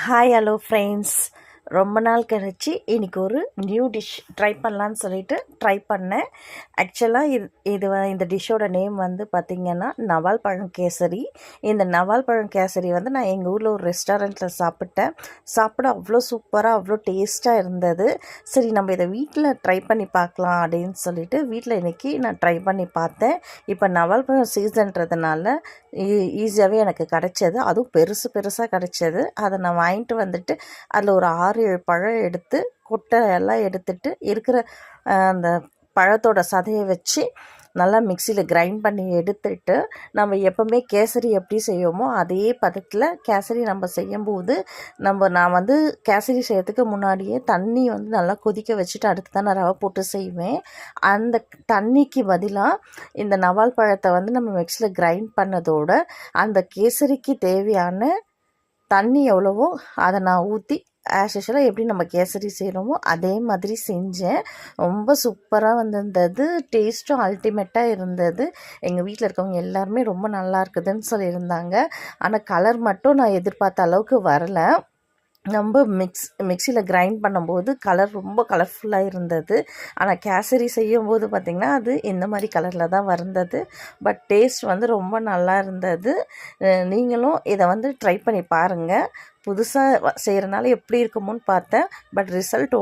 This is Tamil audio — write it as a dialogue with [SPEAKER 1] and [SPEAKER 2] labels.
[SPEAKER 1] Hi hello friends. ரொம்ப நாள் கழிச்சு இன்றைக்கி ஒரு நியூ டிஷ் ட்ரை பண்ணலான்னு சொல்லிட்டு ட்ரை பண்ணேன். ஆக்சுவலாக இந்த டிஷ்ஷோட நேம் வந்து பார்த்திங்கன்னா நவால் பழம் கேசரி. இந்த நவால் பழம் கேசரி வந்து நான் எங்கள் ஊரில் ஒரு ரெஸ்டாரண்ட்டில் சாப்பிட அவ்வளோ சூப்பராக அவ்வளோ டேஸ்ட்டாக இருந்தது. சரி நம்ம இதை வீட்டில் ட்ரை பண்ணி பார்க்கலாம் அப்படின்னு சொல்லிட்டு வீட்டில் இன்றைக்கி நான் ட்ரை பண்ணி பார்த்தேன். இப்போ நவால் பழம் சீசன்றதுனால ஈஸியாகவே எனக்கு கிடச்சது, அதுவும் பெருசாக கிடச்சது. அதை நான் வாங்கிட்டு வந்துட்டு அதில் ஒரு 6-7 பழம் எடுத்து கொட்டை எல்லாம் எடுத்துட்டு இருக்கிற அந்த பழத்தோட சதையை வச்சு நல்லா மிக்சியில் கிரைண்ட் பண்ணி எடுத்துட்டு, நம்ம எப்போவுமே கேசரி எப்படி செய்வோமோ அதே பதத்தில் கேசரி நம்ம செய்யும்போது நான் வந்து கேசரி செய்யறதுக்கு முன்னாடியே தண்ணி வந்து நல்லா கொதிக்க வச்சுட்டு அடுத்து தான் நான் ரவை போட்டு செய்வேன். அந்த தண்ணிக்கு பதிலாக இந்த நவால் பழத்தை வந்து நம்ம மிக்சியில் கிரைண்ட் பண்ணதோட அந்த கேசரிக்கு தேவையான தண்ணி எவ்வளவோ அதை நான் ஊற்றி ஆஸ் யூஷுவலாக எப்படி நம்ம கேசரி செய்கிறோமோ அதே மாதிரி செஞ்சேன். ரொம்ப சூப்பராக வந்திருந்தது, டேஸ்ட்டும் அல்டிமேட்டாக இருந்தது. எங்கள் வீட்டில் இருக்கவங்க எல்லாருமே ரொம்ப நல்லா இருக்குதுன்னு சொல்லியிருந்தாங்க. ஆனால் கலர் மட்டும் நான் எதிர்பார்த்த அளவுக்கு வரலை. நம்ம மிக்சியில் கிரைண்ட் பண்ணும்போது கலர் ரொம்ப கலர்ஃபுல்லாக இருந்தது. ஆனால் கேசரி செய்யும்போது பார்த்திங்கன்னா அது இந்த மாதிரி கலரில் தான் வந்தது. பட் டேஸ்ட் வந்து ரொம்ப நல்லா இருந்தது. நீங்களும் இதை வந்து ட்ரை பண்ணி பாருங்கள். புதுசாக செய்கிறனால எப்படி இருக்குமோன்னு பார்த்தேன். But result